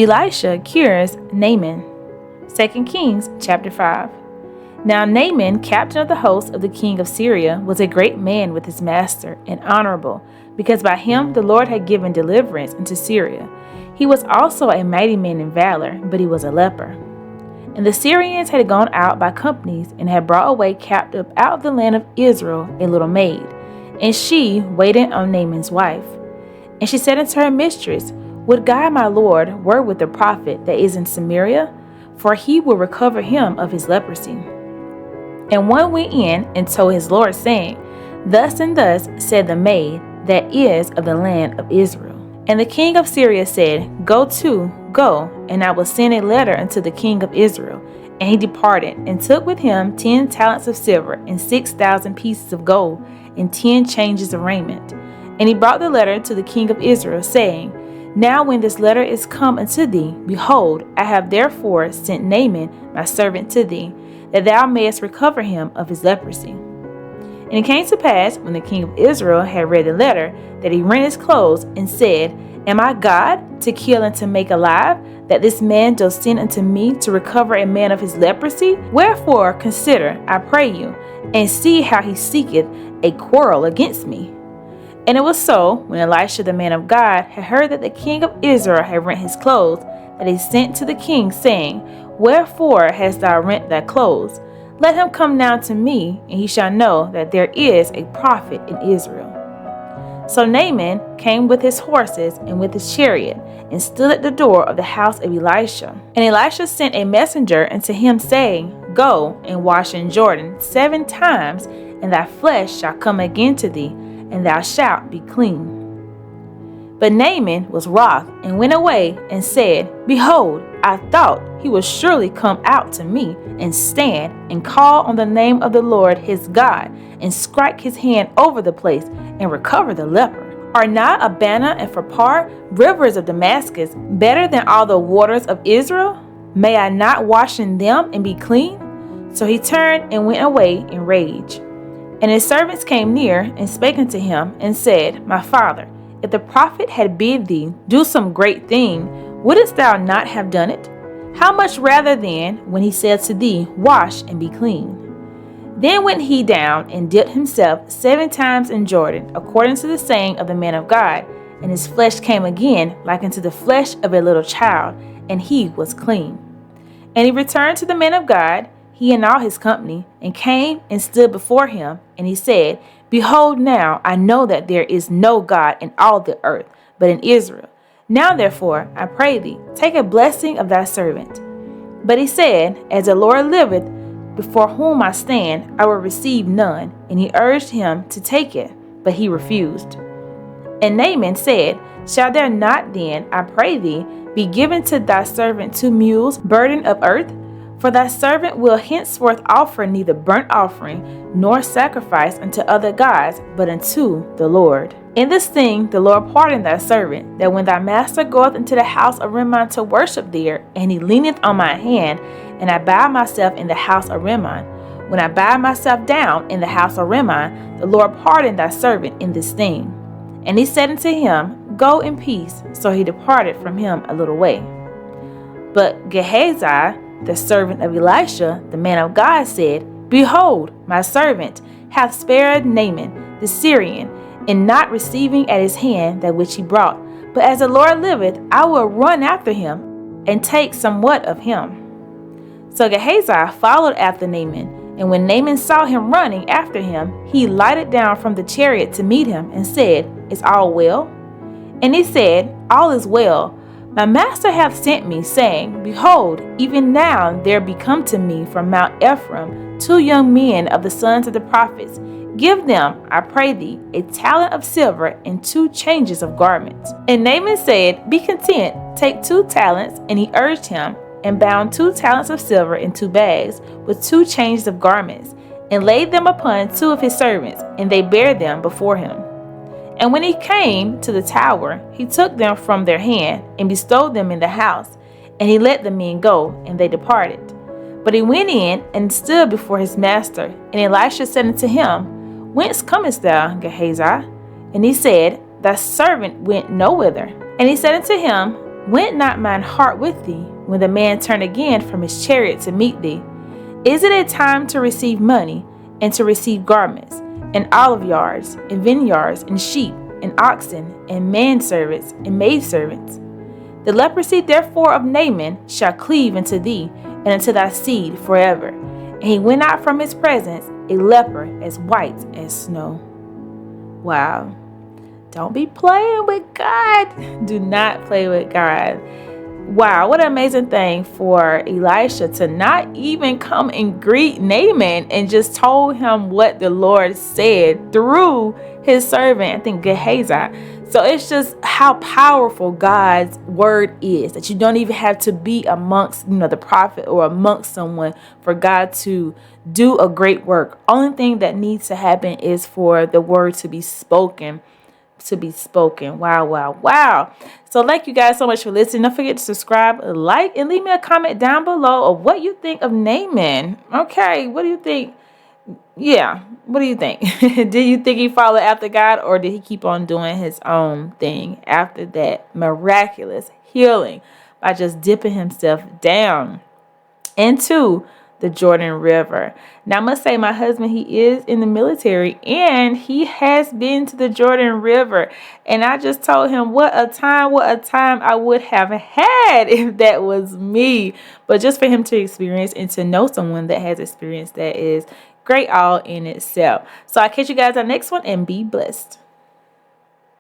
Elisha Cures Naaman. 2 Kings chapter 5. Now Naaman, captain of the host of the king of Syria, was a great man with his master, and honorable, because by him the Lord had given deliverance into Syria. He was also a mighty man in valor, but he was a leper. And the Syrians had gone out by companies, and had brought away captive out of the land of Israel a little maid, and she waited on Naaman's wife. And she said unto her mistress, Would God my Lord were with the prophet that is in Samaria, for he will recover him of his leprosy. And one went in and told his Lord, saying, Thus and thus said the maid that is of the land of Israel. And the king of Syria said, Go, and I will send a letter unto the king of Israel. And he departed, and took with him 10 talents of silver, and 6,000 pieces of gold, and 10 changes of raiment. And he brought the letter to the king of Israel, saying, Now when this letter is come unto thee, behold, I have therefore sent Naaman my servant to thee, that thou mayest recover him of his leprosy. And it came to pass, when the king of Israel had read the letter, that he rent his clothes, and said, Am I God, to kill and to make alive, that this man doth send unto me to recover a man of his leprosy? Wherefore consider, I pray you, and see how he seeketh a quarrel against me. And it was so, when Elisha the man of God had heard that the king of Israel had rent his clothes, that he sent to the king, saying, Wherefore hast thou rent thy clothes? Let him come now to me, and he shall know that there is a prophet in Israel. So Naaman came with his horses and with his chariot, and stood at the door of the house of Elisha. And Elisha sent a messenger unto him, saying, Go and wash in Jordan 7 times, and thy flesh shall come again to thee, and thou shalt be clean. But Naaman was wroth, and went away, and said, Behold, I thought he would surely come out to me, and stand, and call on the name of the Lord his God, and strike his hand over the place, and recover the leper. Are not Abana and Pharpar, rivers of Damascus, better than all the waters of Israel? May I not wash in them, and be clean? So he turned, and went away in rage. And his servants came near, and spake unto him, and said, My father, if the prophet had bid thee do some great thing, wouldest thou not have done it? How much rather then, when he said to thee, Wash and be clean? Then went he down, and dipped himself 7 times in Jordan, according to the saying of the man of God, and his flesh came again like unto the flesh of a little child, and he was clean. And he returned to the man of God, he and all his company, and came and stood before him, and he said, Behold, now I know that there is no God in all the earth, but in Israel. Now therefore, I pray thee, take a blessing of thy servant. But he said, As the Lord liveth, before whom I stand, I will receive none. And he urged him to take it, but he refused. And Naaman said, Shall there not then, I pray thee, be given to thy servant 2 mules, burden of earth? For thy servant will henceforth offer neither burnt offering nor sacrifice unto other gods, but unto the Lord. In this thing the Lord pardon thy servant, that when thy master goeth into the house of Rimmon to worship there, and he leaneth on my hand, and I bow myself in the house of Rimmon, when I bow myself down in the house of Rimmon, the Lord pardon thy servant in this thing. And he said unto him, Go in peace. So he departed from him a little way. But Gehazi, the servant of Elisha, the man of God, said, Behold, my servant hath spared Naaman the Syrian, in not receiving at his hand that which he brought. But as the Lord liveth, I will run after him, and take somewhat of him. So Gehazi followed after Naaman, and when Naaman saw him running after him, he lighted down from the chariot to meet him, and said, Is all well? And he said, All is well. My master hath sent me, saying, Behold, even now there be come to me from Mount Ephraim 2 young men of the sons of the prophets. Give them, I pray thee, a talent of silver and 2 changes of garments. And Naaman said, Be content, take 2 talents. And he urged him, and bound 2 talents of silver in 2 bags, with 2 changes of garments, and laid them upon 2 of his servants, and they bare them before him. And when he came to the tower, he took them from their hand, and bestowed them in the house. And he let the men go, and they departed. But he went in, and stood before his master. And Elisha said unto him, Whence comest thou, Gehazi? And he said, Thy servant went no whither. And he said unto him, Went not mine heart with thee, when the man turned again from his chariot to meet thee? Is it a time to receive money, and to receive garments, and olive yards, and vineyards, and sheep, and oxen, and manservants, and maidservants? The leprosy therefore of Naaman shall cleave unto thee, and unto thy seed forever. And he went out from his presence, a leper as white as snow. Wow. Don't be playing with God. Do not play with God. Wow, what an amazing thing for Elisha to not even come and greet Naaman and just told him what the Lord said through his servant, I think Gehazi. So it's just how powerful God's word is, that you don't even have to be amongst, the prophet or amongst someone for God to do a great work. Only thing that needs to happen is for the word to be spoken. Wow, wow, wow. So thank you guys so much for listening. Don't forget to subscribe, like, and leave me a comment down below of what you think of Naaman. Okay, what do you think? Yeah, what do you think? Did you think he followed after God, or did he keep on doing his own thing after that miraculous healing by just dipping himself down into the Jordan River? Now, I must say, my husband, he is in the military, and he has been to the Jordan River. And I just told him what a time I would have had if that was me. But just for him to experience and to know someone that has experienced that is great all in itself. So I'll catch you guys on the next one, and be blessed.